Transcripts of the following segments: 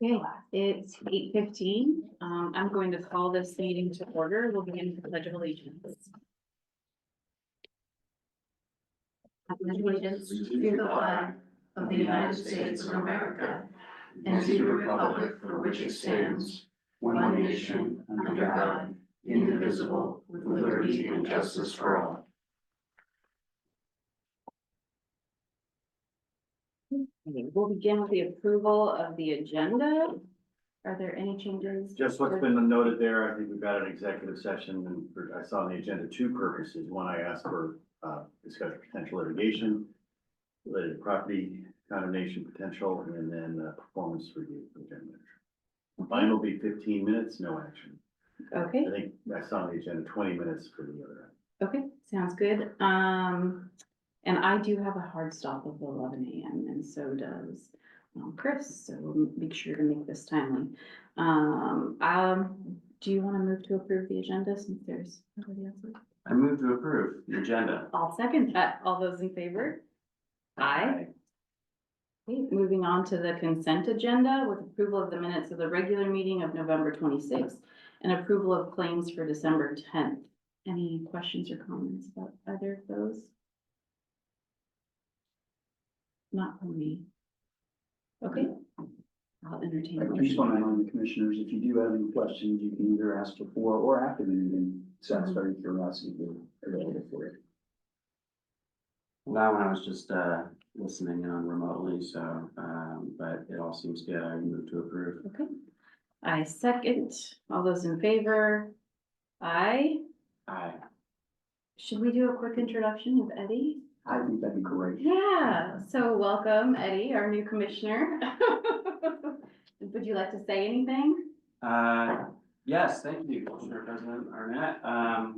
Okay, it's 8:15. I'm going to call this meeting to order. We'll begin with the Pledge of Allegiance. I pledge allegiance to the flag of the United States of America and to the republic for which it stands, one nation, under God, indivisible, with liberty and justice for all. Okay, we'll begin with the approval of the agenda. Are there any changes? Just what's been noted there, I think we've got an executive session, and I saw on the agenda two purposes. One, I asked for discussion of potential litigation related to property condemnation potential, and then performance review for the general manager. Mine will be 15 minutes, no action. Okay. I think I saw on the agenda 20 minutes for the other. Okay, sounds good. And I do have a hard stop of 11 a.m. and so does Chris, so we'll make sure to make this timely. Do you want to move to approve the agenda since there's nobody else? I move to approve the agenda. I'll second that. All those in favor? Aye. Okay, moving on to the consent agenda with approval of the minutes of the regular meeting of November 26th and approval of claims for December 10th. Any questions or comments about either of those? Not from me. Okay. I'll entertain a I just motion. want to remind the commissioners, if you do have any questions, you can either ask before or after the meeting. Satisfy your curiosity, we're available for it. That one I was just listening on remotely, so but it all seems good. I move to approve. Okay. I second. All those in favor? Aye. Aye. Should we do a quick introduction of Eddie? I think that'd be great. Yeah, so welcome, Eddie, our new commissioner. Would you like to say anything? Yes, thank you, Commissioner President Arnett. I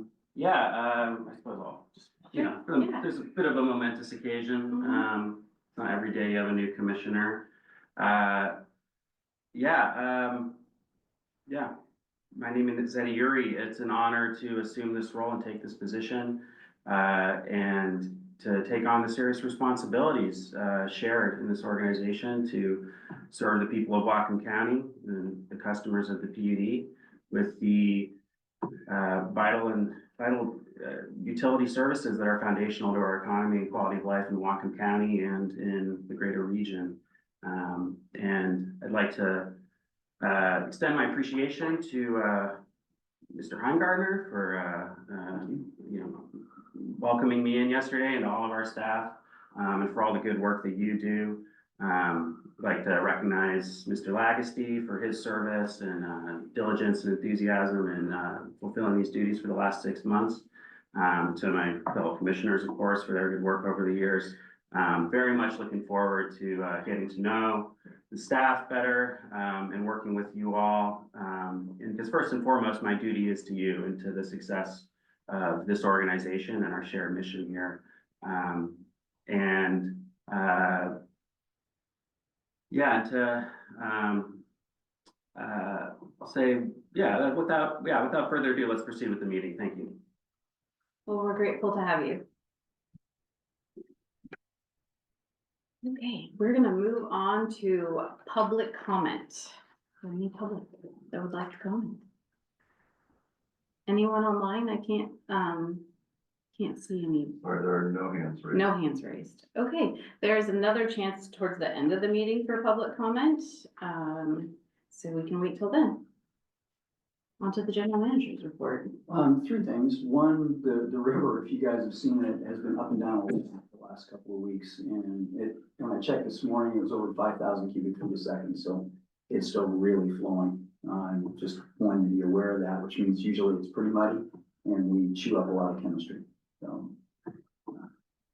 suppose I'll just, Yeah. there's a bit of a momentous occasion. It's not every day you have a new commissioner. My name is Eddie Uri. It's an honor to assume this role and take this position, and to take on the serious responsibilities shared in this organization to serve the people of Whatcom County and the customers of the PUD with the vital utility services that are foundational to our economy and quality of life in Whatcom County and in the greater region. And I'd like to extend my appreciation to Mr. Heimgartner for welcoming me in yesterday, and to all of our staff, and for all the good work that you do. I'd like to recognize Mr. Lagasty for his service and diligence and enthusiasm in fulfilling these duties for the last 6 months. To my fellow commissioners, of course, for their good work over the years. Very much looking forward to getting to know the staff better and working with you all. And because first and foremost, my duty is to you and to the success of this organization and our shared mission here. Without further ado, let's proceed with the meeting. Thank you. Well, we're grateful to have you. Okay, we're gonna move on to public comment. Any public that would like to comment? Anyone online? I can't see any. Are there no hands raised? No hands raised. Okay, there's another chance towards the end of the meeting for public comment. So we can wait till then. On to the general manager's report. 3 things. One, the river, if you guys have seen it, has been up and down the last couple of weeks. And when I checked this morning, it was over 5,000 cubic feet a second. So it's still really flowing. Just wanted to be aware of that, which means usually it's pretty muddy and we chew up a lot of chemistry. So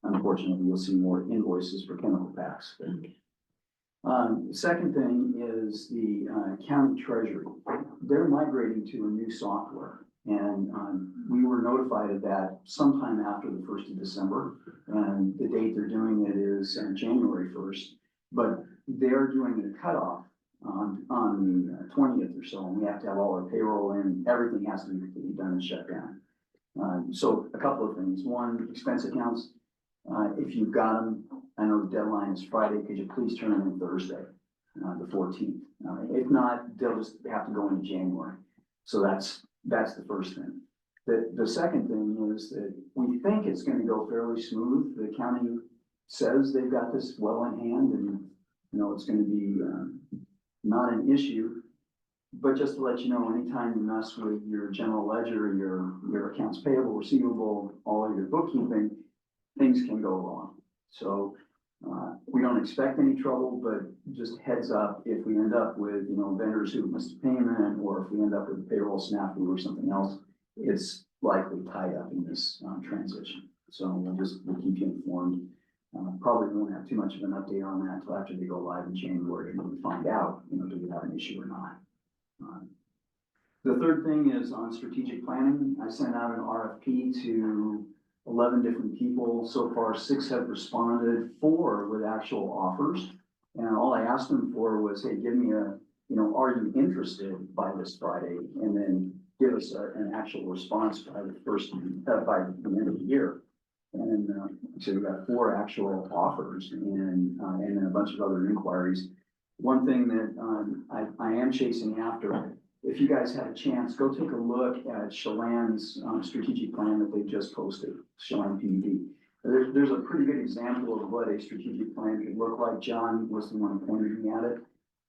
unfortunately, you'll see more invoices for chemical packs. Second thing is the county treasury. They're migrating to a new software, and we were notified of that sometime after the 1st of December, and the date they're doing it is January 1st, but they're doing a cutoff on the 20th or so, and we have to have all our payroll in. Everything has to be done and shut down. So a couple of things. One, expense accounts. If you've got them, I know the deadline is Friday. Could you please turn them in Thursday? the 14th. If not, they'll just have to go into January. So that's the first thing. The second thing is that we think it's gonna go fairly smooth. The county says they've got this well in hand and, it's gonna be, not an issue. But just to let you know, anytime you mess with your general ledger, your accounts payable, receivable, all of your bookkeeping, things can go wrong. So, we don't expect any trouble, but just heads up, if we end up with, vendors who missed a payment, or if we end up with a payroll snafu or something else, it's likely tied up in this transition. So we'll keep you informed. Probably won't have too much of an update on that until after they go live in January and we find out, do we have an issue or not. The third thing is on strategic planning. I sent out an RFP to 11 different people. So far, 6 have responded, 4 with actual offers. And all I asked them for was, hey, give me are you interested by this Friday? And then give us an actual response by by the end of the year. And so we got 4 actual offers and then a bunch of other inquiries. One thing that I am chasing after, if you guys have a chance, go take a look at Chelan's strategic plan that they just posted, Chelan PUD. There's a pretty good example of what a strategic plan could look like. John was the one who pointed me at it.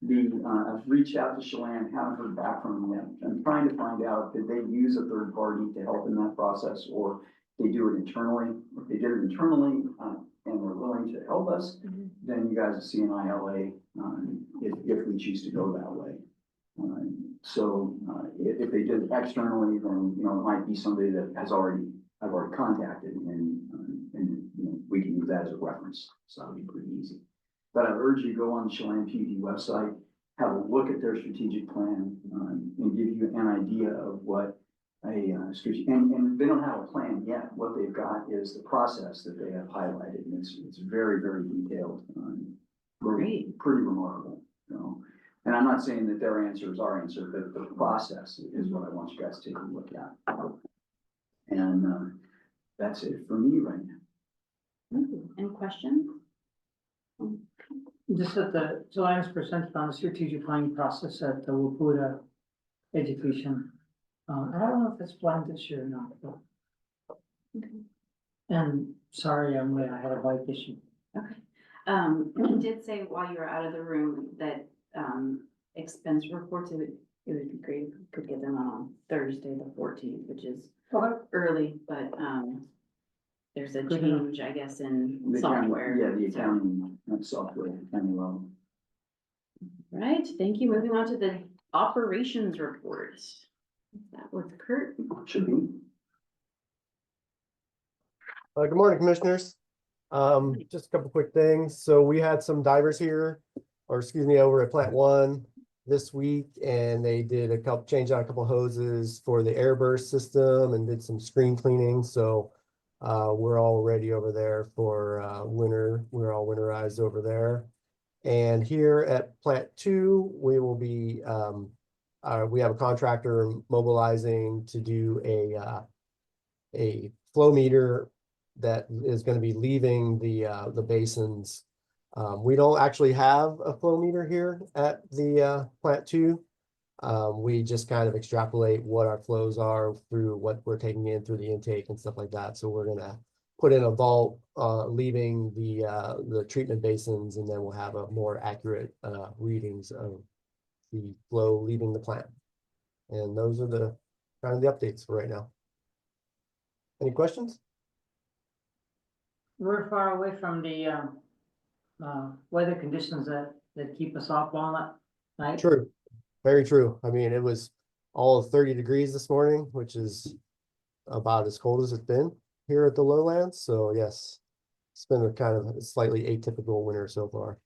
I've reached out to Chelan, haven't heard back from them yet. I'm trying to find out, did they use a third party to help in that process, or they do it internally? If they did it internally and they're willing to help us, then you guys will see an ILA if we choose to go that way. So if they did it externally, then it might be somebody that I've already contacted, and we can use that as a reference. So that'll be pretty easy. But I urge you to go on the Chelan PUD website, have a look at their strategic plan, and give you an idea of what a strategic, and they don't have a plan yet. What they've got is the process that they have highlighted, and it's very, very detailed. Great. Pretty remarkable. And I'm not saying that their answer is our answer, but the process is what I want you guys to take a look at. And that's it for me right now. Thank you. Any questions? Just at the July presented on the strategic planning process at the Wapuda Education. I don't know if it's planned this year or not, but. Okay. And sorry, I'm late. I had a bike issue. Okay. You did say while you were out of the room that expense reports, it would be great if we could get them on Thursday, the 14th, which is early, but there's a Good enough. change, I guess, in The accounting- software. Yeah, the accounting software, accounting level. Right, thank you. Moving on to the operations report. That was Kurt. Should be. Good morning, commissioners. Just a couple quick things. So we had some divers here, over at Plant 1 this week, and they did changed out a couple hoses for the air burst system and did some screen cleaning. So we're all ready over there for winter. We're all winterized over there. And here at Plant 2, we will be we have a contractor mobilizing to do a flow meter that is going to be leaving the basins. We don't actually have a flow meter here at the Plant 2. We just kind of extrapolate what our flows are through what we're taking in through the intake and stuff like that. So we're going to put in a vault leaving the treatment basins, and then we'll have a more accurate readings of the flow leaving the plant. And those are the kind of the updates for right now. Any questions? We're far away from the weather conditions that keep us off all that night. True, very true. I mean, it was all of 30 degrees this morning, which is about as cold as it's been here at the lowlands. So yes, it's been a kind of a slightly atypical winter so far.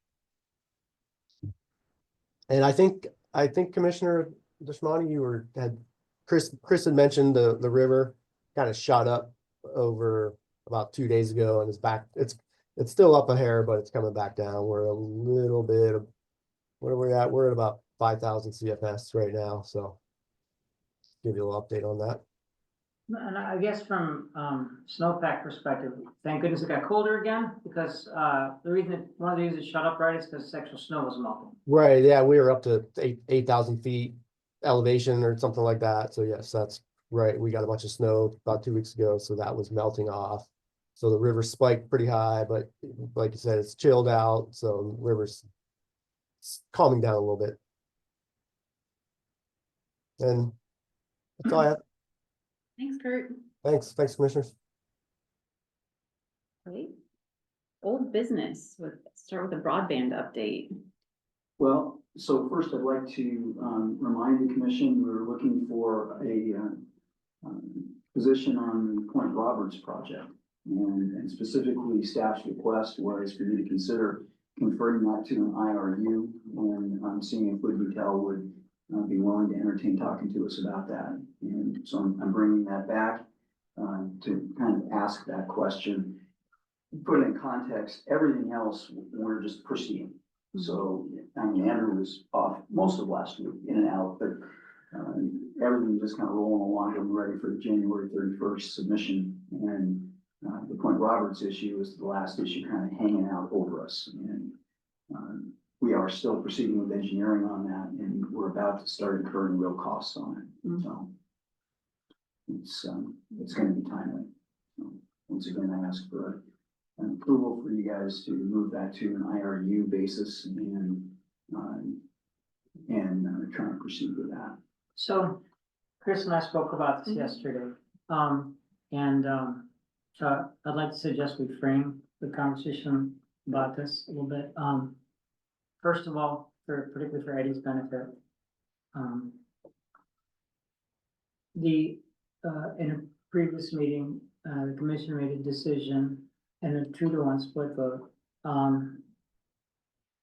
And I think Commissioner Deshmani, Chris had mentioned the river kind of shot up over about 2 days ago and is back. It's still up a hair, but it's coming back down. We're a little bit of, what are we at? We're at about 5,000 CFS right now. So give you a little update on that. And I guess from, snowpack perspective, thank goodness it got colder again, because, one of the reasons it shut up right is because actual snow was melting. Right, yeah, we were up to 8,000 feet elevation or something like that. So yes, that's right. We got a bunch of snow about 2 weeks ago, so that was melting off. So the river spiked pretty high, but like you said, it's chilled out, so the river's calming down a little bit. And that's all I have. Thanks, Kurt. Thanks, commissioners. Great. Old business start with a broadband update. Well, so first I'd like to remind the commission, we were looking for a position on the Point Roberts project. And specifically staff's request was for you to consider converting that to an IRU and seeing if Wood Retail would be willing to entertain talking to us about that. And so I'm bringing that back to kind of ask that question. Put it in context, everything else, we're just proceeding. So, I mean, Andrew was off most of last week, in and out, but everything just kind of rolling along, and ready for the January 31st submission. And the Point Roberts issue is the last issue kind of hanging out over us. And we are still proceeding with engineering on that, and we're about to start incurring real costs on it. So it's going to be timely. So once again, I ask for an approval for you guys to move that to an IRU basis and try and proceed with that. So Chris and I spoke about this yesterday. So I'd like to suggest we frame the conversation about this a little bit. First of all, particularly for Eddie's benefit, in a previous meeting, the commission made a decision and a 2-to-1 split vote.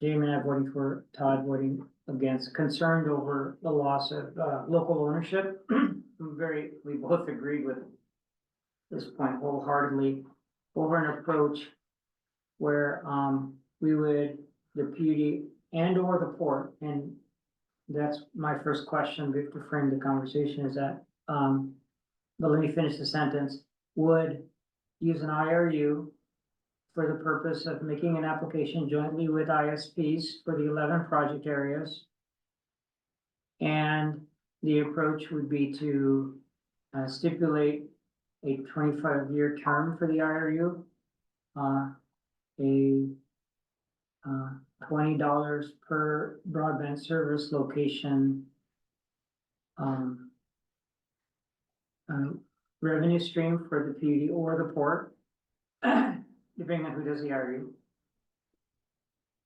Jamie and I voting for, Todd voting against, concerned over the loss of local ownership. We both agreed with this point wholeheartedly over an approach where we would, the PUD and or the port, and that's my first question to frame the conversation is that, but let me finish the sentence, would use an IRU for the purpose of making an application jointly with ISPs for the 11 project areas. And the approach would be to stipulate a 25-year term for the IRU, $20 per broadband service location revenue stream for the PUD or the port, depending on who does the IRU.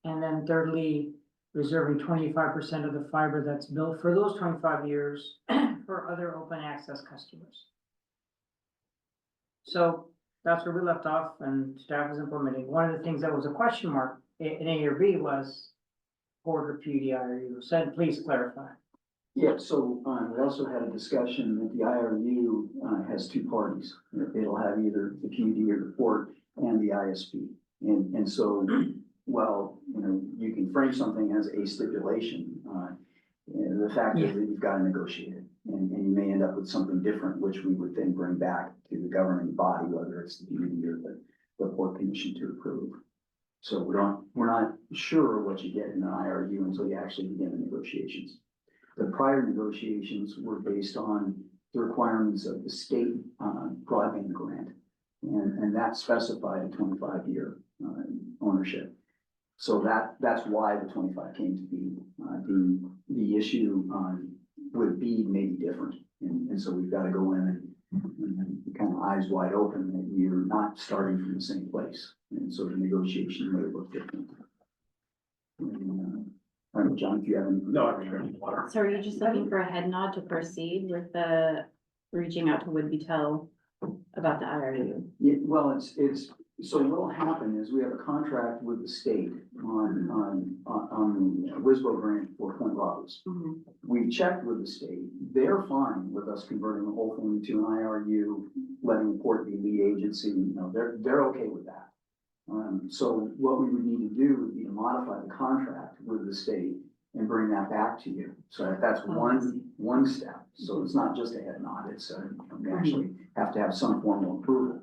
And then thirdly, reserving 25% of the fiber that's built for those 25 years for other open access customers. So that's where we left off and staff is implementing. One of the things that was a question mark in A or B was port or PUD IRU. Said, please clarify. Yeah, so we also had a discussion that the IRU has 2 parties. It'll have either the PUD or the port and the ISP. And so, well, you can frame something as a stipulation. The fact is that you've got to negotiate it, and you may end up with something different, which we would then bring back to the governing body, whether it's the PUD or the port commission to approve. So we're not sure what you get in an IRU until you actually begin the negotiations. The prior negotiations were based on the requirements of the state broadband grant, and that specified a 25-year ownership. So that's why the 25 came to be. The issue with BEAD may be different, and so we've got to go in and kind of eyes wide open that you're not starting from the same place, and so the negotiation may look different. I don't know, John, if you have any. No, I'm drinking water. So are you just looking for a head nod to proceed with the reaching out to Would-Be Tell about the IRU? Yeah, well, it's so what'll happen is we have a contract with the state on the WISBO grant for Point Roberts. We've checked with the state. They're fine with us converting the whole thing to an IRU, letting the port be lead agency. They're okay with that. So what we would need to do would be to modify the contract with the state and bring that back to you. So that's one step. So it's not just a head nod, it's We actually have to have some formal approval.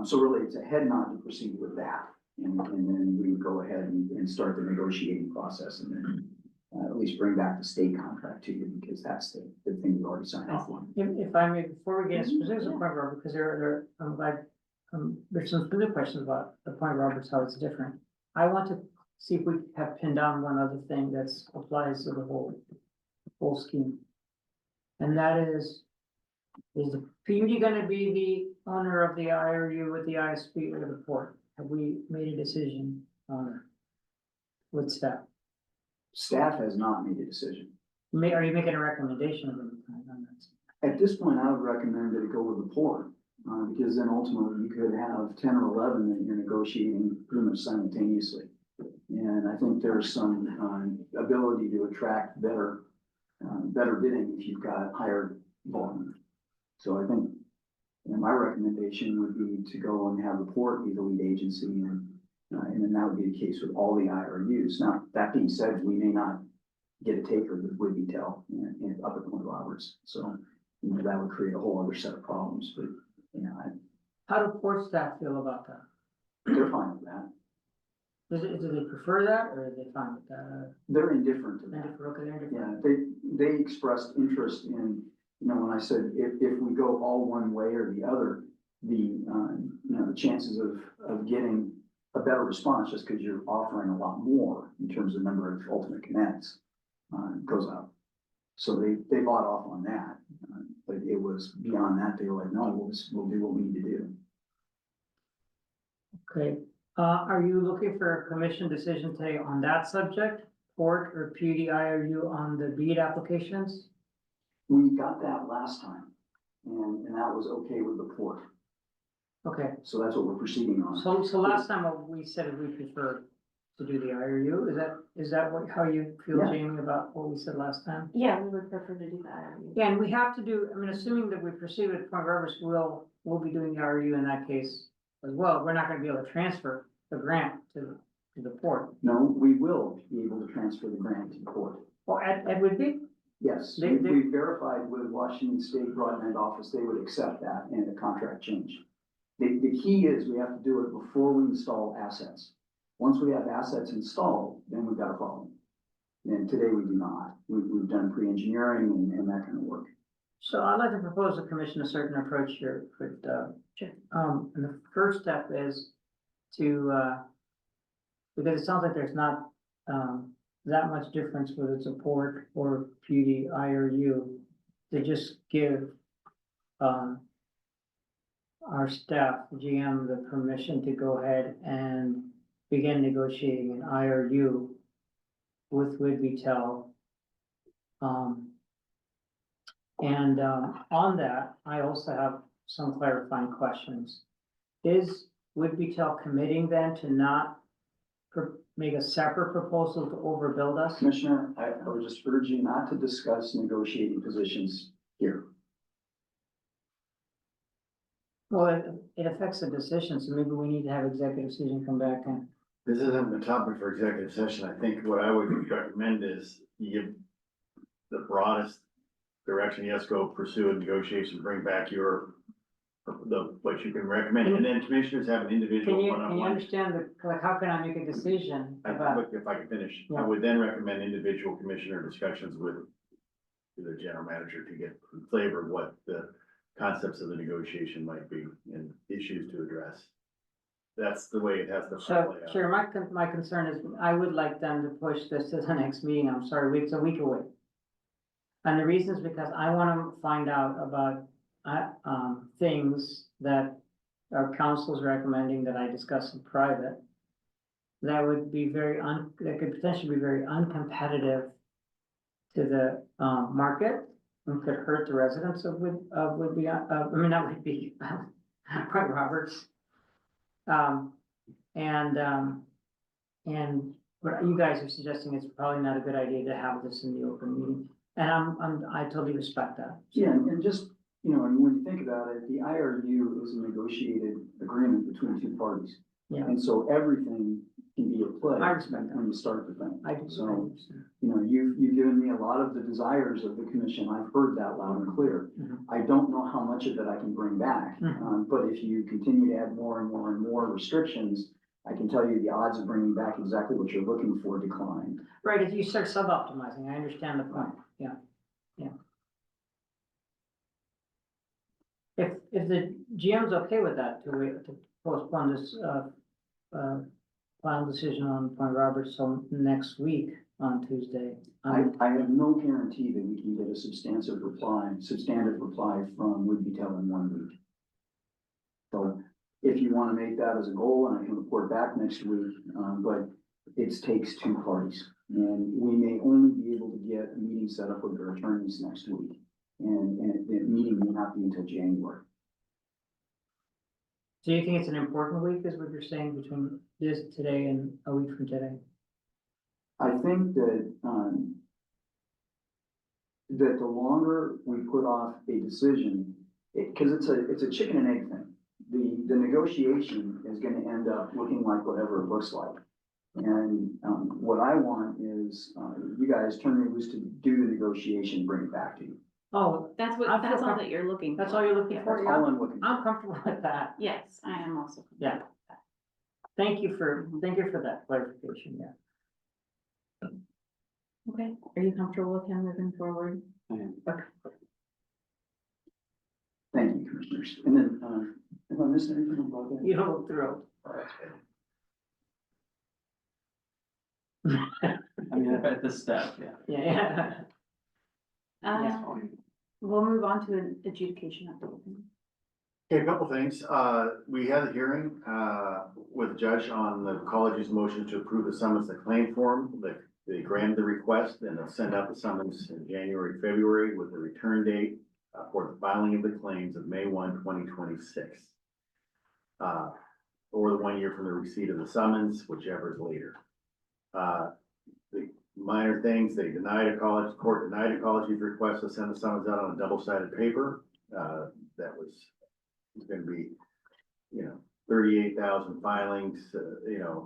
So really, it's a head nod to proceed with that. And then we go ahead and start the negotiating process and then at least bring back the state contract to you because that's the thing you already signed off on. If I may, before we get into specifics of Point Roberts, because there's some specific questions about the Point Roberts, how it's different. I want to see if we have pinned down one other thing that's applies to the whole scheme. And that is the PUD gonna be the owner of the IRU with the ISP or the port? Have we made a decision on it with staff? Staff has not made a decision. Are you making a recommendation of any kind on that? At this point, I would recommend that it go with the port, because then ultimately you could have 10 or 11 that you're negotiating pretty much simultaneously. And I think there's some ability to attract better bidding if you've got higher volume. So I think, my recommendation would be to go and have the port be the lead agency, and then that would be the case with all the IRUs. Now, that being said, we may not get a taker that would be up at Point Roberts. So, that would create a whole other set of problems, but, How do port staff feel about that? they're fine with that. Do they prefer that or are they fine with that? They're indifferent to that. Okay, they're Yeah, indifferent. they expressed interest in, when I said, if we go all one way or the other, the chances of getting a better response, just because you're offering a lot more in terms of number of ultimate connects, goes up. So they bought off on that, but it was beyond that, they were like, no, we'll do what we need to do. Okay, are you looking for a commission decision today on that subject? Port or PUD IRU on the BEAD applications? We got that last time, and that was okay with the port, Okay, so that's what we're proceeding on. so last time what we said we prefer to do the IRU, is that how you feel, Yeah. Jamie, about what we said last time? Yeah, we would prefer to do that. Yeah, and we have to do, assuming that we proceed with Point Roberts, we'll be doing the IRU in that case as well. We're not gonna be able to transfer the grant to the port. No, we will be able to transfer the grant to the port. Well, Ed would be? Yes, They- we verified with Washington State Broadband Office, they would accept that and the contract change. The key is we have to do it before we install assets. Once we have assets installed, then we've got a problem. And today we do not. We've done pre-engineering and that kind of work. So I'd like to propose the commission a certain approach here, but, Sure. and the first step is to, because it sounds like there's not, that much difference whether it's a port or PUD IRU, to just give, our staff, the GM, the permission to go ahead and begin negotiating an IRU with Whidbey-Tel. On that, I also have some clarifying questions. Is Whidbey-Tel committing then to not make a separate proposal to overbuild us? Commissioner, I would just urge you not to discuss negotiating positions here. Well, it affects the decision, so maybe we need to have executive session come back and. This isn't the topic for executive session. I think what I would recommend is you give the broadest direction, yes, go pursue a negotiation, bring back what you can recommend, and then commissioners have an individual Can you one-on-one. understand how can I make a decision about? If I could finish, I Yeah. would then recommend individual commissioner discussions with the general manager to get a flavor of what the concepts of the negotiation might be and issues to address. That's the way it has to So, play out. sure, my concern is, I would like them to push this to the next meeting, I'm sorry, it's a week away. And the reason is because I wanna find out about, things that our council is recommending that I discuss in private. That would be that could potentially be very uncompetitive to the, market, and could hurt the residents of not Whidbey, Point Roberts. And what you guys are suggesting is probably not a good idea to have this in the open meeting, and I totally respect that. Yeah, and just, and when you think about it, the IRU is a negotiated agreement between two parties. Yeah. And so everything can be at play. I respect that. When you start the thing. I do, So, I understand. you know, you've given me a lot of the desires of the commission. I've heard that loud and clear. Mhm. I don't know how much of it I can bring back. Mhm. But if you continue to add more and more and more restrictions, I can tell you the odds of bringing back exactly what you're looking for decline. Right, if you start sub-optimizing, I understand the point, yeah, yeah. If the GM's okay with that, to postpone this, final decision on Point Roberts till next week on Tuesday. I have no guarantee that we can get a substantive reply from Would-Be Tell in 1 week. So if you want to make that as a goal, and I can report back next week, but it takes two parties. And we may only be able to get a meeting set up with their attorneys next week. And the meeting may not be until January. So you think it's an important week, is what you're saying, between this today and a week from today? I think that, that the longer we put off a decision, because it's a chicken and egg thing. The negotiation is gonna end up looking like whatever it looks like. And, what I want is, you guys turn me loose to do the negotiation, bring it back to you. Oh, That's I feel that's all com- that you're looking for. that's all you're looking Yeah. for? That's all I'm looking for. I'm comfortable with that. Yes, I am also. Yeah. Thank you for that clarification, yeah. Okay, are you comfortable with him moving forward? Thank you, commissioners. And then, am I missing anything about that? You don't look thrilled. I mean, at this step, yeah. Yeah, yeah. We'll move on to an adjudication update. Okay, a couple things. We had a hearing, with the judge on the college's motion to approve the summons and claim form. They granted the request and they'll send out the summons in January, February with a return date for the filing of the claims of May 1, 2026. Or the 1 year from the receipt of the summons, whichever is later. The minor things, court denied a college's request to send the summons out on a double-sided paper. That was gonna be, 38,000 filings,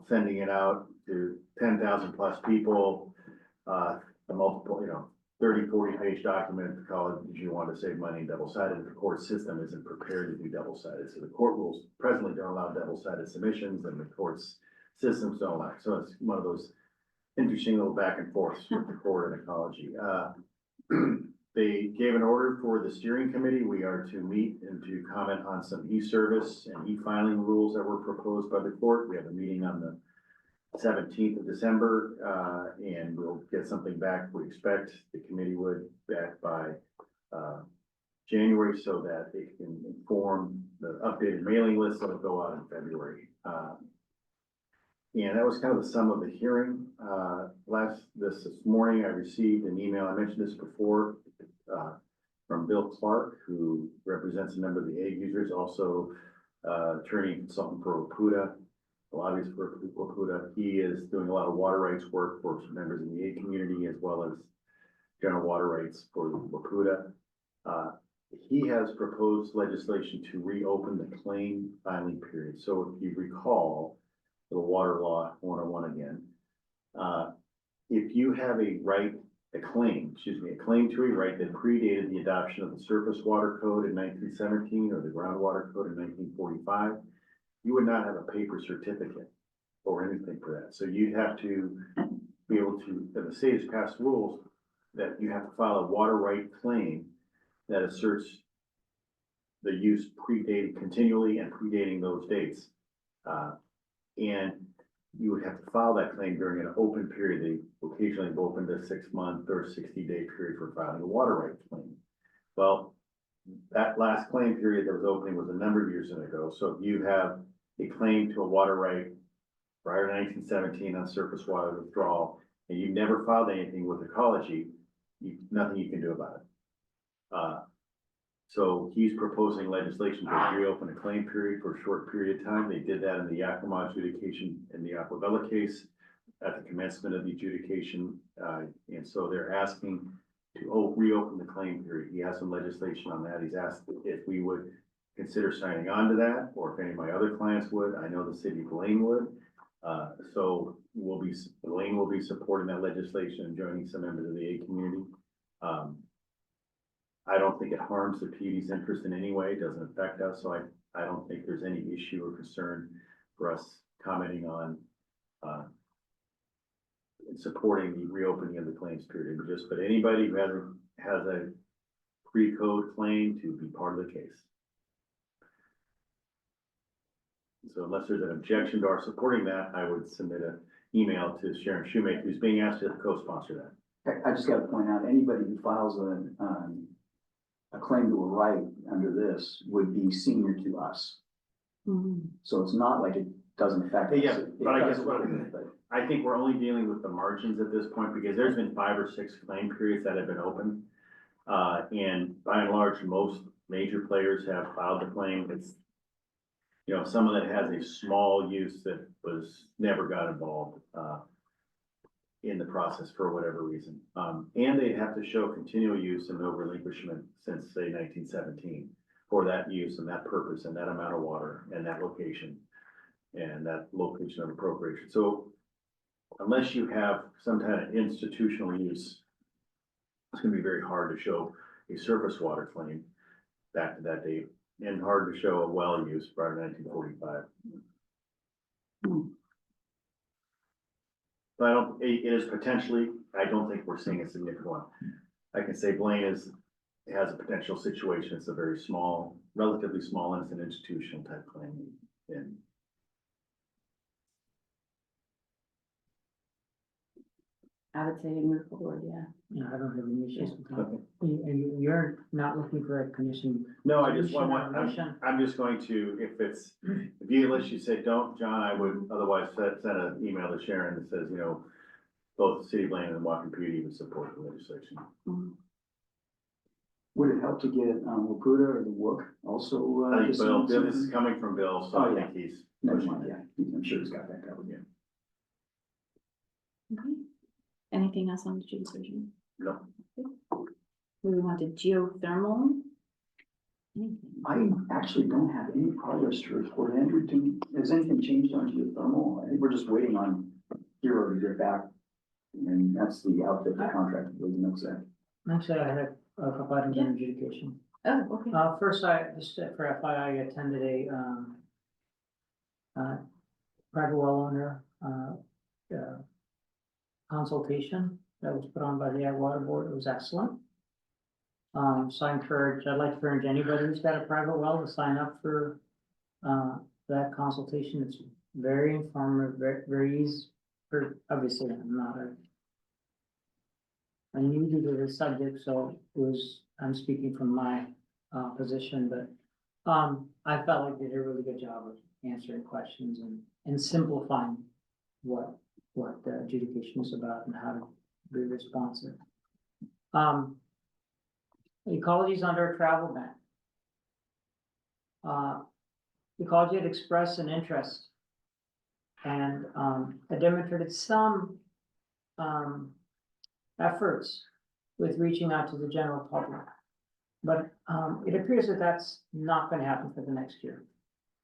sending it out to 10,000 plus people. A multiple, 30, 40-page document. The college, if you want to save money, double-sided. The court system isn't prepared to do double-sided. So the court rules presently don't allow double-sided submissions, and the court's systems don't allow. So it's one of those interesting little back and forths with the court and ecology. They gave an order for the steering committee. We are to meet and to comment on some e-service and e-filing rules that were proposed by the court. We have a meeting on the 17th of December, and we'll get something back. We expect the committee would back by January, so that it can inform the updated mailing list that'll go out in February. And that was kind of the sum of the hearing. This morning, I received an email, I mentioned this before, from Bill Clark, who represents a number of the ag users, also attorney and consultant for PUD, lobbyist for PUD. He is doing a lot of water rights work for some members in the ag community, as well as general water rights for PUD. He has proposed legislation to reopen the claim filing period. So if you recall, the water law 101 again. If you have a claim to a right that predated the adoption of the Surface Water Code in 1917 or the Groundwater Code in 1945, you would not have a paper certificate or anything for that. So you'd have to be able to, the state has passed rules that you have to file a water right claim that asserts the use predated continually and predating those dates. And you would have to file that claim during an open period. They occasionally have opened a 6-month or 60-day period for filing a water right claim. Well, that last claim period that was opening was a number of years ago. So if you have a claim to a water right prior to 1917 on surface water withdrawal, and you never filed anything with ecology, nothing you can do about it. So he's proposing legislation to reopen a claim period for a short period of time. They did that in the Yakima adjudication in the Aquavella case at the commencement of the adjudication. And so they're asking to reopen the claim period. He has some legislation on that. He's asked if we would consider signing on to that, or if any of my other clients would. I know the city of Blaine would. So Elaine will be supporting that legislation and joining some members of the A community. I don't think it harms the PUD's interest in any way, it doesn't affect us, so I don't think there's any issue or concern for us commenting on, and supporting the reopening of the claims period, but anybody who has a pre-code claim to be part of the case. So unless there's an objection to our supporting that, I would submit an email to Sharon Shoemaker, who's being asked to co-sponsor that. I just gotta point out, anybody who files a claim to a right under this would be senior to us. So it's not like it doesn't affect us. Yeah, It but I does guess a little bit, but I think we're only dealing with the margins at this point, because there's been 5 or 6 claim periods that have been open. And by and large, most major players have filed a claim. It's, you know, someone that has a small use that never got involved, in the process for whatever reason. And they have to show continual use and no relinquishment since, say, 1917 for that use and that purpose and that amount of water and that location of appropriation. So unless you have some kind of institutional use, it's gonna be very hard to show a surface water claim back to that date, and hard to show a well use prior to 1945. But it is potentially, I don't think we're seeing a significant one. I can say Blaine has a potential situation. It's a very small, relatively small, and it's an institutional type claim. And I would say move forward, yeah. Yeah, I don't have any issues with that. Okay. And you're not looking for a commission? no, I just Solution or want, motion? I'm just going to, unless you say don't, John, I would otherwise send an email to Sharon that says, you know, both the City of Blaine and Washington PUD would support the legislation. would it help to get, Wapuda or the Wook also? I think just Bill, some- this is coming from Bill, so Oh, I yeah. think he's Never pushing mind, it. yeah, I'm sure he's got that covered, yeah. Okay. Anything else on the adjudication? No. Moving on to geothermal. Anything? I actually don't have any progress to report. Andrew, has anything changed on geothermal? I think we're just waiting on Hero to get back. And that's the outfit, the contract, really knows that. Actually, I had a couple items on adjudication. Oh, okay. First, just for FYI, I attended a private well owner consultation that was put on by the Ag Water Board. It was excellent. So I'd like to encourage anybody who's got a private well to sign up for that consultation. It's very informative, very easy. Obviously, I'm not a new to the subject, so I'm speaking from my position, but I felt like they did a really good job of answering questions and simplifying what the adjudication is about and how to be responsive. Ecology is under a travel ban. Ecology had expressed an interest and had demonstrated some efforts with reaching out to the general public. But it appears that that's not going to happen for the next year,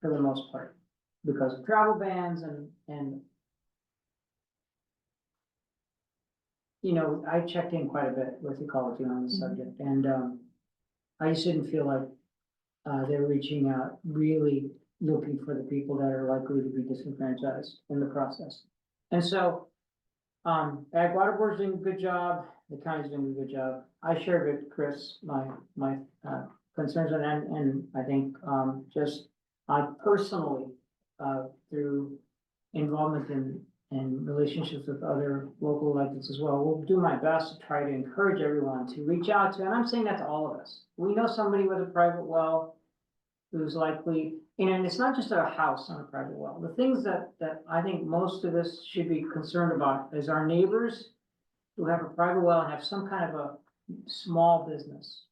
for the most part, because of travel bans and you know, I checked in quite a bit with ecology on the subject, and I just didn't feel like they're reaching out, really looking for the people that are likely to be disenfranchised in the process. And so, Ag Water Board's doing a good job, the county's doing a good job. I shared with Chris my concerns on that, and I think I personally, through involvement in relationships with other local electeds as well, will do my best to try to encourage everyone to reach out to, and I'm saying that to all of us. We know somebody with a private well who's likely, and it's not just a house on a private well. The things that I think most of us should be concerned about is our neighbors who have a private well and have some kind of a small business.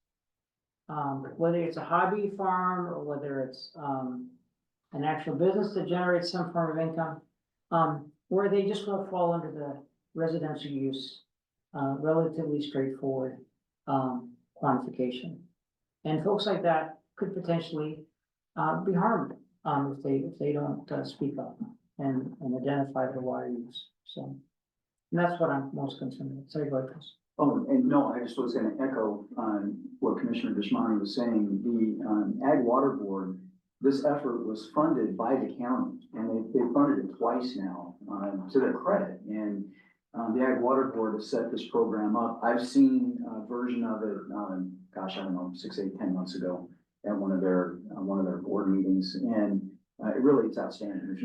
Whether it's a hobby farm or whether it's an actual business that generates some form of income, where they just won't fall under the residential use, relatively straightforward quantification. And folks like that could potentially be harmed if they don't speak up. and identify the water use, so. And that's what I'm most concerned with, sorry about this. Oh, and no, I just was gonna echo on what Commissioner Deshmani was saying. The Ag Water Board, this effort was funded by the county, and they funded it twice now, to their credit. And the Ag Water Board has set this program up. I've seen a version of it, gosh, I don't know, 6, 8, 10 months ago at one of their board meetings, and it really is outstanding. If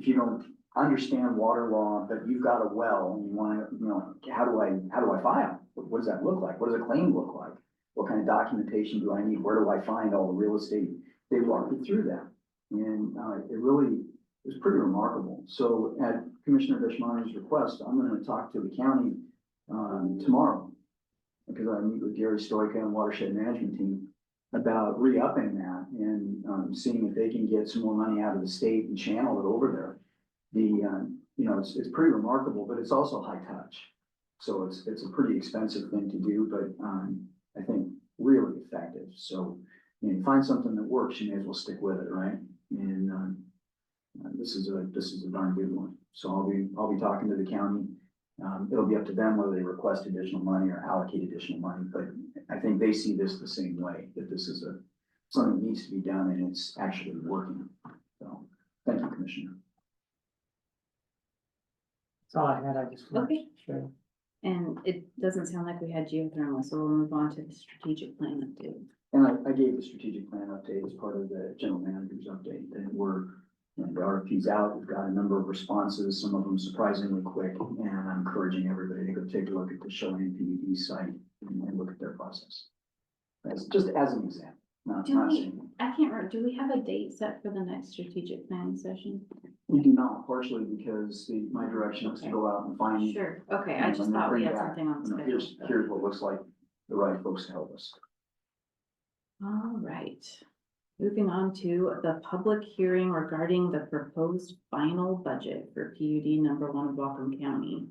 you don't understand water law, but you've got a well and you want to, how do I file? What does that look like? What does a claim look like? What kind of documentation do I need? Where do I find all the real estate? They walk you through that. And it really is pretty remarkable. So at Commissioner Deshmani's request, I'm going to talk to the county tomorrow, because I meet with Gary Stoica and Watershed Management Team about re-upping that and seeing if they can get some more money out of the state and channel it over there. It's pretty remarkable, but it's also high touch. So it's a pretty expensive thing to do, but I think really effective. So you find something that works, you may as well stick with it, right? And this is a darn good one. So I'll be talking to the county. It'll be up to them whether they request additional money or allocate additional money, but I think they see this the same way, that this is something that needs to be done and it's actually working. So thank you, Commissioner. That's all I had, I just. Okay. Sure. And it doesn't sound like we had geothermal, so we'll move on to the strategic plan update. And I gave the strategic plan update as part of the general manager's update, that the RFP's out, we've got a number of responses, some of them surprisingly quick, and I'm encouraging everybody to go take a look at the Chelan PUD site and look at their process. Just as an example, not saying. I can't remember, do we have a date set for the next strategic planning session? We do not, partially because my direction is to go out and find. Sure, okay, I just thought we had something on the schedule. Here's what looks like the right folks to help us. All right, moving on to the public hearing regarding the proposed final budget for PUD number 1 of Whatcom County.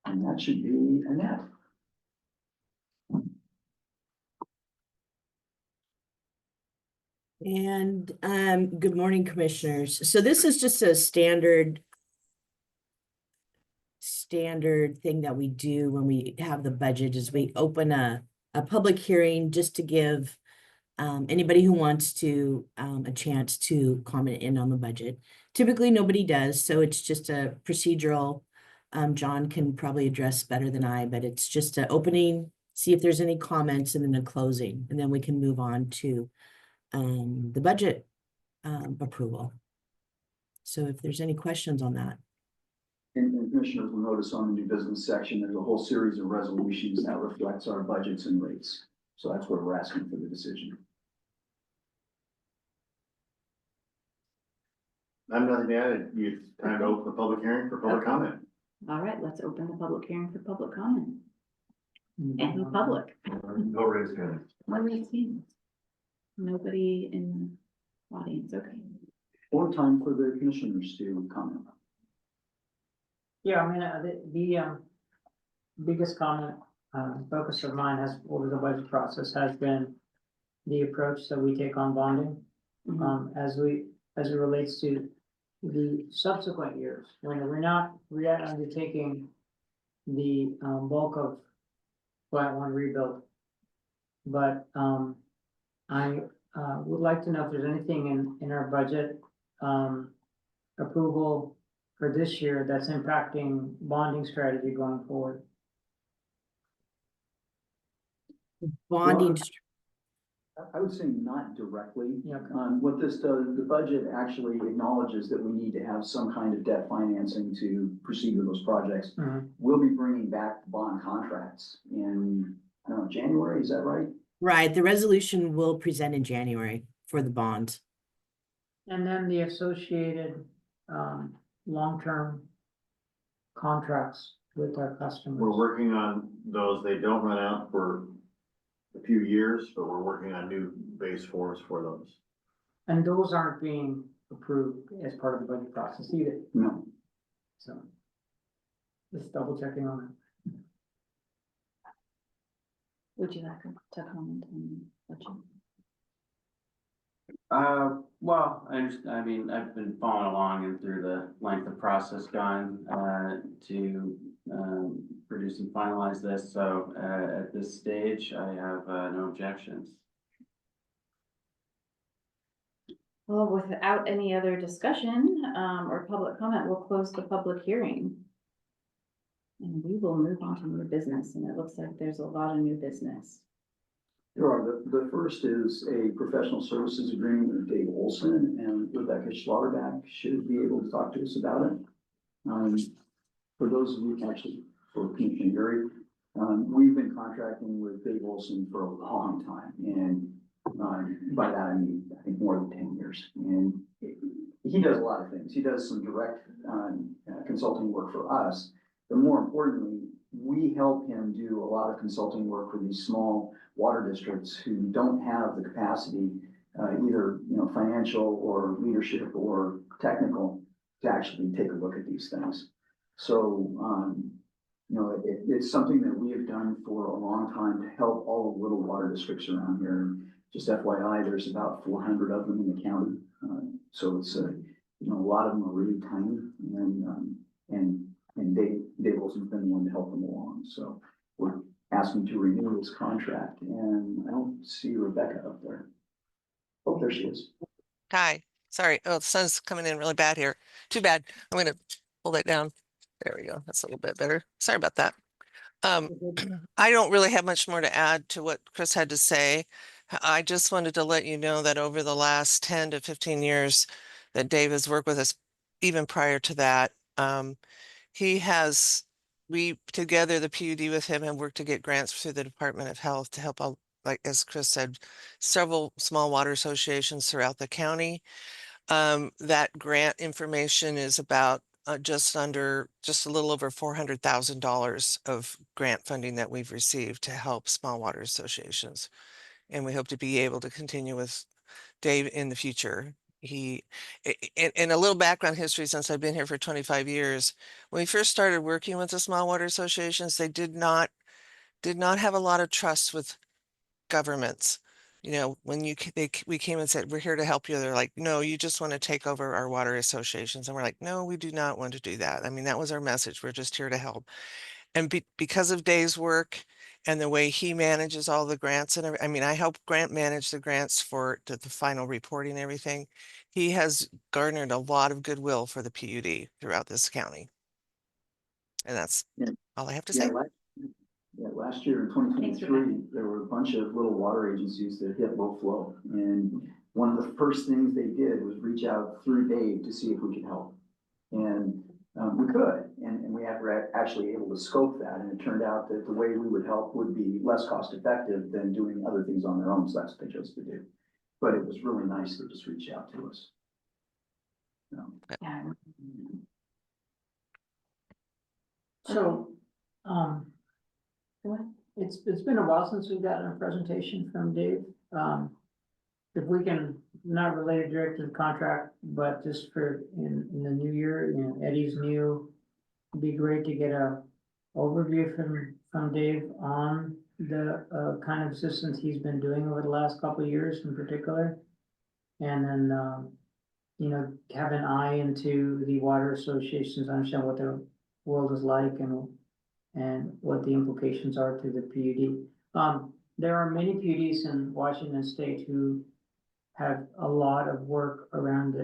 And that should be Annette. And good morning, commissioners. So this is just a standard thing that we do when we have the budget, is we open a public hearing just to give anybody who wants to a chance to comment in on the budget. Typically nobody does, so it's just a procedural. John can probably address better than I, but it's just an opening, see if there's any comments, and then a closing, and then we can move on to the budget approval. So if there's any questions on that. And commissioners will notice on the new business section, there's a whole series of resolutions that reflects our budgets and rates. So that's where we're asking for the decision. I'm nothing to add. It's time to open the public hearing for public Okay. comment. All right, let's open the public hearing for public comment. And the public. No raised hands. No raised hands. Nobody in the audience, okay. Or time for the commissioners to comment. Yeah, I mean, the biggest comment, focus of mine has, over the budget process, has been the approach that we take on bonding. As it relates to the subsequent years, when we're not undertaking the bulk of Plant 1 rebuild. But I would like to know if there's anything in our budget approval for this year that's impacting bonding strategy going forward. Bonding. I would say not directly. Yeah. What this does, the budget actually acknowledges that we need to have some kind of debt financing to proceed with those projects. We'll be bringing back bond contracts in, I don't know, January, is that right? Right, the resolution will present in January for the bond. And then the associated long-term contracts with our customers. We're working on those. They don't run out for a few years, but we're working on new base forms for those. And those aren't being approved as part of the budget process either. No. So just double checking on that. Would you like to comment on budget? Well, I mean, I've been following along and through the length of process gone, to, produce and finalize this, so, at this stage, I have, no objections. Well, without any other discussion, or public comment, we'll close the public hearing. And we will move on to new business, and it looks like there's a lot of new business. There are, the first is a professional services agreement with Dave Olson, and Rebecca Schlotterback should be able to talk to us about it. For those of you, actually, for Commissioner Gary, we've been contracting with Dave Olson for a long time, and by that I mean, I think more than 10 years. And he does a lot of things. He does some direct consulting work for us, but more importantly, we help him do a lot of consulting work for these small water districts who don't have the capacity, either, financial or leadership or technical, to actually take a look at these things. So, it's something that we have done for a long time to help all the little water districts around here. Just FYI, there's about 400 of them in the county. So it's, a lot of them are really tiny, and Dave Wilson's been the one to help them along. So we're asking to renew his contract, and I don't see Rebecca up there. Oh, there she is. Hi, sorry. Oh, the sun's coming in really bad here. Too bad. I'm gonna pull that down. There we go. That's a little bit better. Sorry about that. I don't really have much more to add to what Chris had to say. I just wanted to let you know that over the last 10 to 15 years that Dave has worked with us, even prior to that, we together, the PUD with him, have worked to get grants through the Department of Health to help out, like as Chris said, several small water associations throughout the county. That grant information is about just a little over $400,000 of grant funding that we've received to help small water associations. And we hope to be able to continue with Dave in the future. And a little background history, since I've been here for 25 years, when we first started working with the small water associations, they did not have a lot of trust with governments. When we came and said, we're here to help you, they're like, no, you just want to take over our water associations. And we're like, no, we do not want to do that. I mean, that was our message. We're just here to help. And because of Dave's work and the way he manages all the grants and I help manage the grants for the final reporting and everything. He has garnered a lot of goodwill for the PUD throughout this county. And that's all I have to say. Last year in 2023, there were a bunch of little water agencies that hit low flow. And one of the first things they did was reach out through Dave to see if we could help. And we could, and we were actually able to scope that. And it turned out that the way we would help would be less cost effective than doing other things on their own. So that's what they chose to do. But it was really nice to just reach out to us. Yeah. So, Go ahead. it's been a while since we've gotten a presentation from Dave. If we can, not related directly to the contract, but just for in the new year, Eddie's new, it'd be great to get a overview from Dave on the kind of assistance he's been doing over the last couple of years in particular. And then, have an eye into the water associations, understand what their world is like and what the implications are to the PUD. There are many PUDs in Washington State who have a lot of work around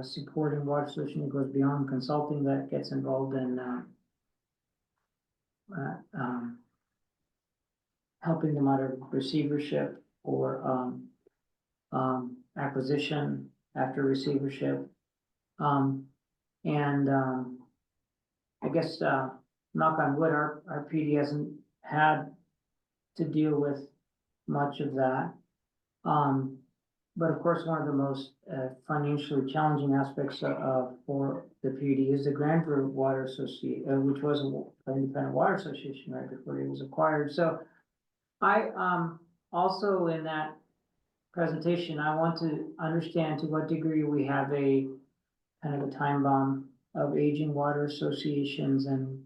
supporting water solution. It goes beyond consulting, that gets involved in helping them out of receivership or acquisition after receivership. I guess knock on wood, our PD hasn't had to deal with much of that. But of course, one of the most financially challenging aspects for the PUD is the Grandview Water Association, which was an independent water association right before it was acquired. So I also in that presentation, I want to understand to what degree we have a kind of a time bomb of aging water associations and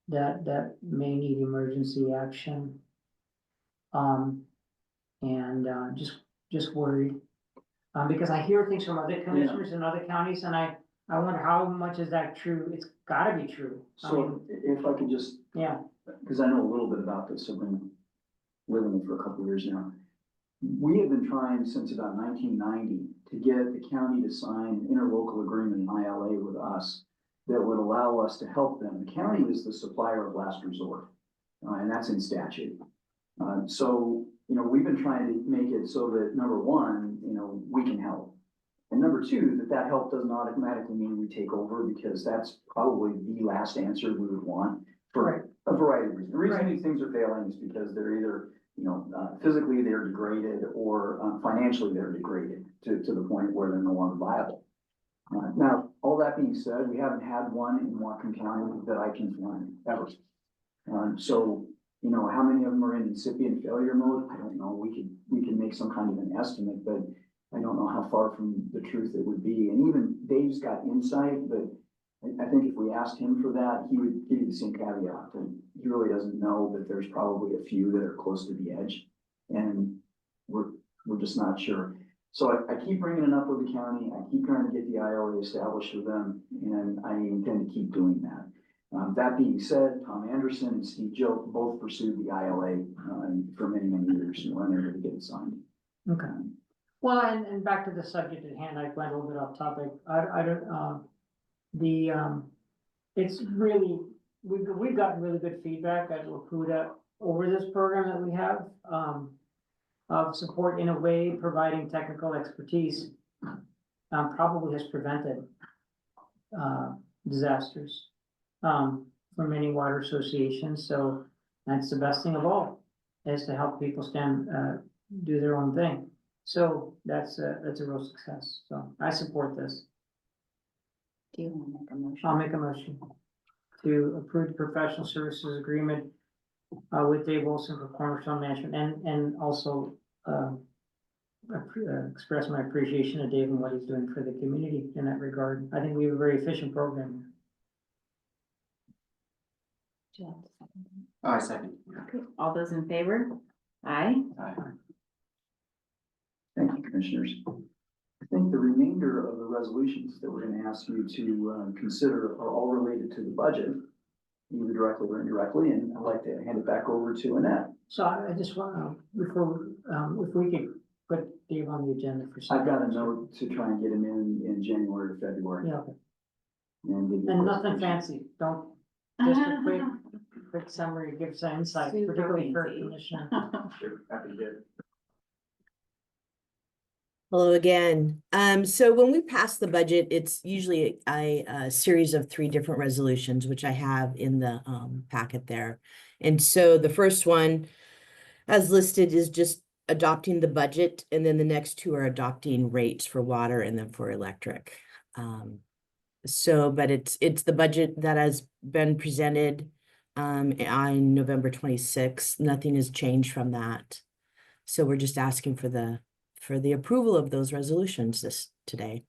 that may need emergency action. Just worried Because I hear things from other commissioners in other counties, and I wonder how much is that true? It's gotta be true. I So mean, if I could just, yeah, because I know a little bit about this, I've been living it for a couple of years now. We have been trying since about 1990 to get the county to sign an interlocal agreement, an ILA with us, that would allow us to help them. The county is the supplier of last resort, and that's in statute. So, you know, we've been trying to make it so that, number one, you know, we can help. And number two, that help doesn't automatically mean we take over, because that's probably the last answer we would want for a variety of reasons. The reason these things are failing is because they're either, you know, physically they're degraded, or financially they're degraded to the point where they're no longer viable. Now, all that being said, we haven't had one in Whatcom County that I can find ever. So, you know, how many of them are in incipient failure mode? I don't know. We can make some kind of an estimate, but I don't know how far from the truth it would be. And even Dave's got insight, but I think if we asked him for that, he would give you the same caveat, and he really doesn't know that there's probably a few that are close to the edge, and we're just not sure. So I keep bringing it up with the county. I keep trying to get the ILA established for them, and I intend to keep doing that. That being said, Tom Anderson and Steve Joe both pursued the ILA for many, many years, and were unable to get it signed. okay. Well, and back to the subject at hand, I went a little bit off topic. I don't, it's really, we've gotten really good feedback at PUD over this program that we have, of support in a way, providing technical expertise, probably has prevented, disasters, for many water associations. So that's the best thing of all, is to help people do their own thing. So that's a real success. So I support this. Do you want to make a motion? I'll make a motion to approve the professional services agreement with Dave Wilson for Cornerstone Management, and also express my appreciation to Dave and what he's doing for the community in that regard. I think we have a very efficient program. Do you want to second? I second. Okay, all those in favor? Aye. Thank you, commissioners. I think the remainder of the resolutions that we're gonna ask you to consider are all related to the budget, either directly or indirectly, and I'd like to hand it back over to Annette. So I just want to, before, if we could put Dave on the agenda for. I've got a note to try and get him in January or February. Yeah, okay. And give you a And nothing presentation. fancy, don't, just a quick summary, give some insight, Super particularly for fancy. Commissioner. Sure, happy to get it. Hello again. So when we pass the budget, it's usually a series of 3 different resolutions, which I have in the packet there. And so the first one, as listed, is just adopting the budget, and then the next 2 are adopting rates for water and then for electric. But it's the budget that has been presented on November 26th. Nothing has changed from that. So we're just asking for the approval of those resolutions today.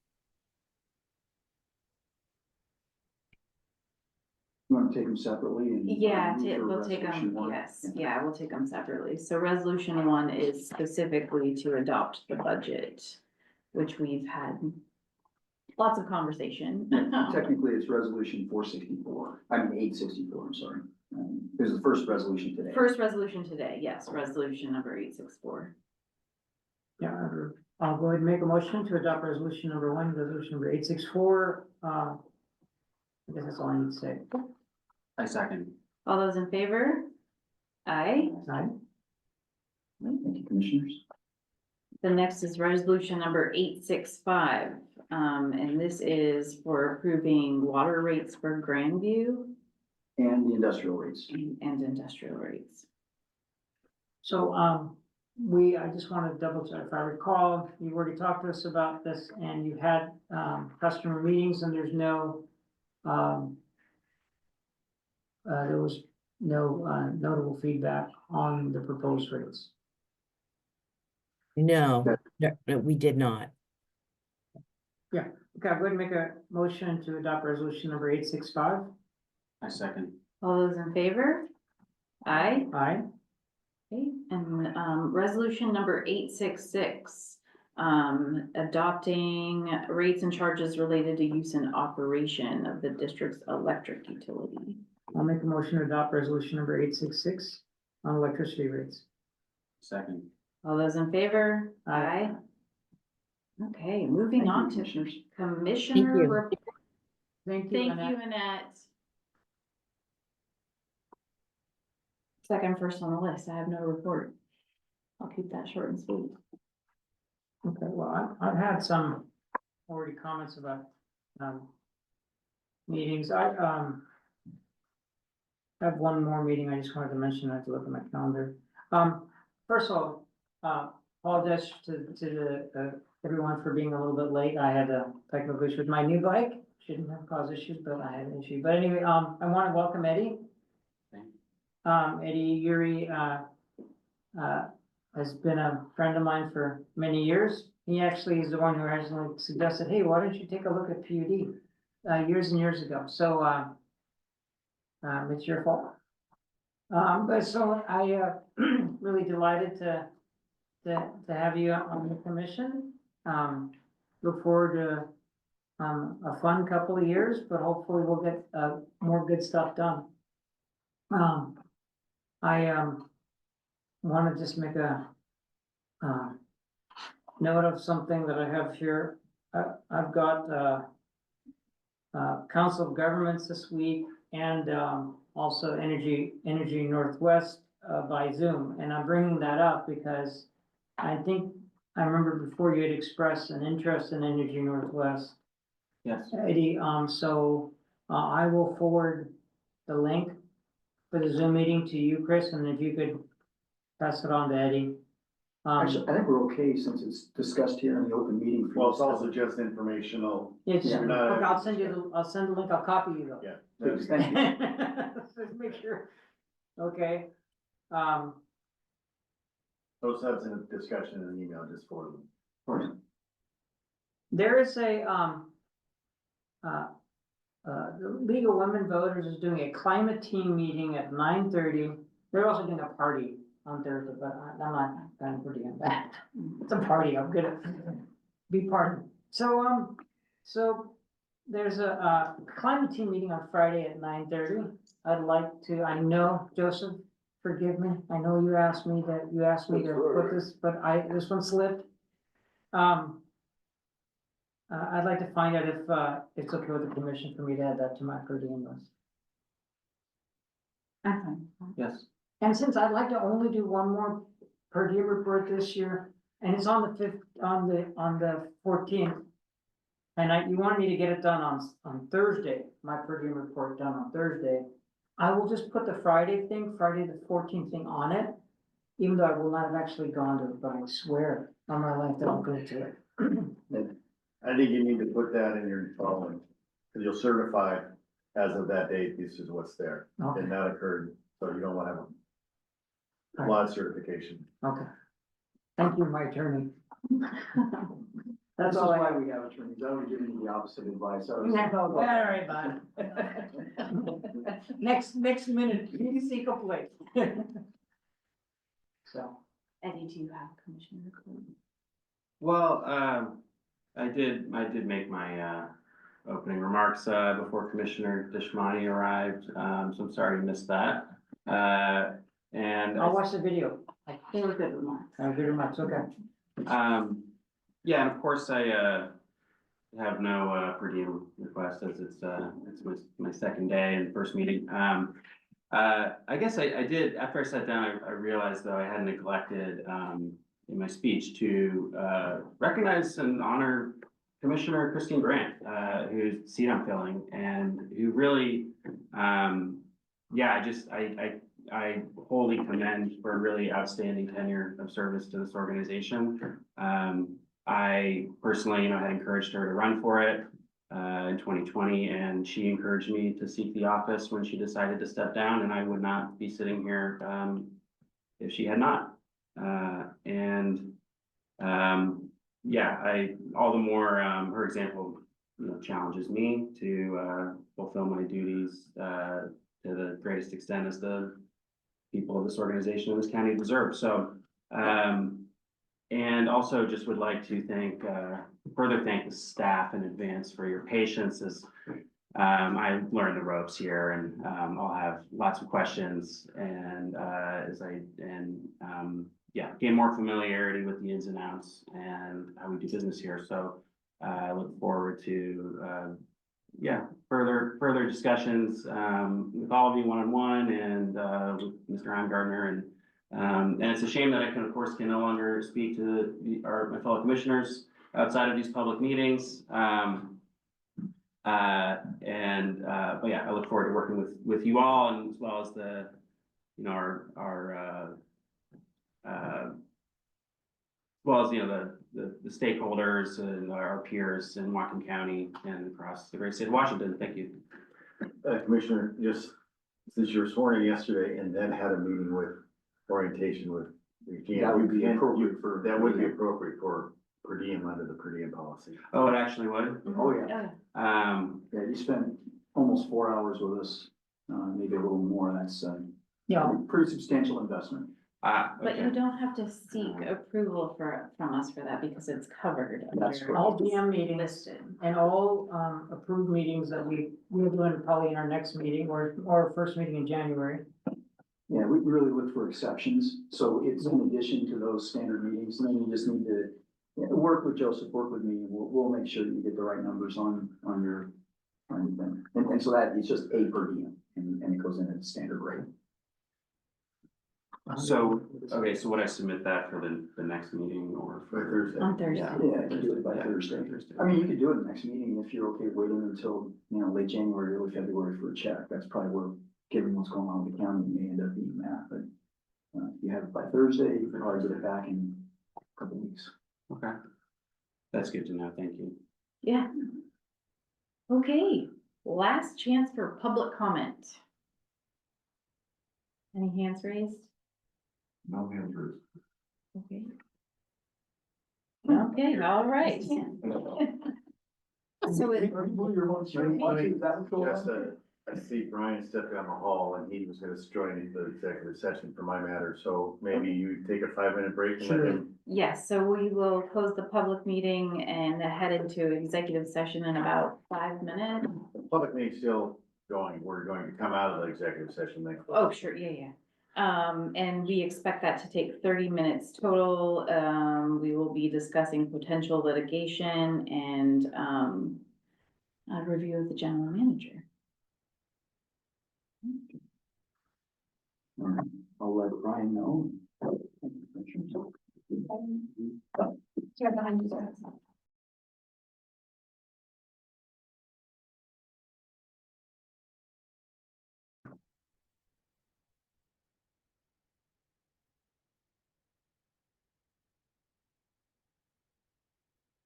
You want to take them separately? And Yeah, move for we'll take resolution them, one? yes, yeah, we'll take them separately. So resolution 1 is specifically to adopt the budget, which we've had lots of conversation. Technically, it's resolution 464, 864, I'm sorry. It was the first resolution today. First resolution today, yes, resolution number 864. Yeah, I'll go ahead and make a motion to adopt resolution number 1, resolution number 864. I guess that's all I need to say. I second. All those in favor? Aye. Aye. Thank you, commissioners. The next is resolution number 865. And this is for approving water rates for Grandview And the industrial rates. and industrial rates. So, I just want to double check, if I recall, you already talked to us about this, and you had, customer meetings, and there's no, there was no, notable feedback on the proposed rates. No, we did not. Okay, I'm going to make a motion to adopt resolution number 865. I second. All those in favor? Aye. Aye. Okay, and resolution number 866. Adopting rates and charges related to use and operation of the district's electric utility. I'll make a motion to adopt resolution number 866 on electricity rates. Second. All those in favor? Aye. Okay, moving on to you. commissioner report. Thank you, Thank Annette. you, Annette. Second first on the list, I have no report. I'll keep that short and sweet. Okay, well, I've had some already comments about, meetings. I have one more meeting I just wanted to mention. I have to look at my calendar. First of all, apologize to the, everyone for being a little bit late. I had a technical issue with my new bike. Shouldn't have caused issues, but I had an issue. But anyway, I want to welcome Eddie. Eddie Yuri, has been a friend of mine for many years. He actually is the one who originally suggested, hey, why don't you take a look at PUD, years and years ago. So, it's your fault. But so I, really delighted to have you on the commission. Look forward to, a fun couple of years, but hopefully we'll get, more good stuff done. I want to just make a note of something that I have here. I've got Council of Governments this week and also Energy Northwest by Zoom. And I'm bringing that up because I think I remember before you had expressed an interest in Energy Northwest. Yes. Eddie, so I will forward the link for the Zoom meeting to you, Chris, and if you could pass it on to Eddie. Actually, I think we're okay since it's discussed here in the open meeting. Well, it's also just informational. It's, Yeah. okay, I'll send you I'll send the link, I'll copy you though. Yeah. Please, thank you. Just make sure, okay, Those subs in a discussion in an email just for them. Of course. there is a, the League of Women Voters is doing a climate team meeting at 9:30. They're also doing a party on Thursday, but I'm not going to do that. It's a party, I'm gonna be part of it. So, so there's a climate team meeting on Friday at 9:30. I'd like to, I know, Joseph, forgive me, I know you asked me to put this, but this one slipped. I'd like to find out if, it's okay with the commission for me to add that to my per diem list. Yes. And since I'd like to only do one more per diem report this year, and it's on the 5th, on the 14th. And you wanted me to get it done on Thursday, my per diem report done on Thursday. I will just put the Friday the 14th thing on it, even though I will not have actually gone to it, but I swear on my life that I'll go to it. I think you need to put that in your following, because you'll certify as of that date, this is what's there. Okay. And that occurred, so you don't want to have a lot of certification. Okay. Thank you, my attorney. That's That's all I why have. we have attorneys. I would give you the opposite advice. All right, bye. Next minute, easy complaint. So, Eddie, do you have commissioner report? Well, I did make my, opening remarks, before Commissioner Deshmani arrived, so I'm sorry you missed that. And I'll watch the video. They were good remarks. Good remarks, okay. yeah, and of course I, have no, per diem request as it's my second day and first meeting. I guess I did, after I sat down, I realized though I had neglected, in my speech to, recognize and honor Commissioner Christine Grant, whose seat I'm filling and who really, yeah, I wholly commend for a really outstanding tenure of service to this organization. I personally, had encouraged her to run for it in 2020, and she encouraged me to seek the office when she decided to step down, and I would not be sitting here if she had not. Yeah, all the more her example, challenges me to fulfill my duties to the greatest extent as the people of this organization in this county deserve. So, And also just would like to further thank the staff in advance for your patience as I learned the ropes here and I'll have lots of questions and gain more familiarity with the ins and outs and how we do business here. So I look forward to further discussions with all of you one-on-one and with Mr. Heimgartner and it's a shame that I can no longer speak to my fellow commissioners outside of these public meetings. I look forward to working with you all and as well as the stakeholders and our peers in Whatcom County and across the great state of Washington. Thank you. Commissioner, just since you were sworn in yesterday and then had a meeting with orientation with. That would be appropriate for. That would be appropriate for per diem under the per diem policy. Oh, it actually would? Oh, yeah. Yeah, you spent almost 4 hours with us, maybe a little more. That's Yeah, pretty substantial investment. But you Okay. don't have to seek approval from us for that because it's covered. That's under- correct. all DM meetings Listed. and all approved meetings that we're doing probably in our next meeting or our first meeting in January. Yeah, we really look for exceptions. So it's in addition to those standard meetings, and then you just need to work with Joseph, work with me, and we'll make sure you get the right numbers on your, on thing. And so that it's just a per diem and it goes in at the standard rate. So, okay, so would I submit that for the next meeting or For for? Thursday. On Thursday. Yeah. Yeah, you can do it by Yeah, Thursday. Thursday. I mean, you could do it the next meeting if you're okay waiting until, late January, early February for a check. That's probably where, given what's going on with the county, it may end up being that, but if you have it by Thursday, you can probably get it back in a couple weeks. Okay. That's good to know. Thank you. Yeah. Okay, last chance for public comment. Any hands raised? No hands raised. Okay. Okay, all right. So it, Just, I see Brian stepped down the hall and he was gonna join the executive session for my matter, so maybe you take a 5-minute break and let Sure. him. yes, so we will close the public meeting and head into executive session in about 5 minutes. Public meeting's still going, we're going to come out of the executive session then. Oh, sure, yeah. And we expect that to take 30 minutes total. We will be discussing potential litigation and, a review of the general manager. All right, I'll let Brian know.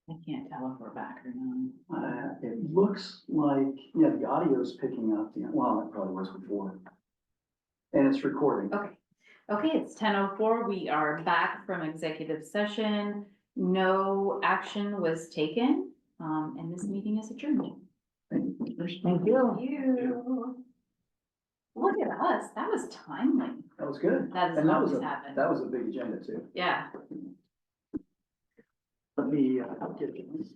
I can't tell if we're back or not. It looks like, yeah, the audio's picking up, well, it probably was before. And it's recording. Okay, okay, it's 10:04. We are back from executive session. No action was taken, and this meeting is adjourned. Thank you. Thank you. You. Look at us, that was timely. That was good. That doesn't And that was always a, happen. that was a big agenda too. Yeah. Let me, get this.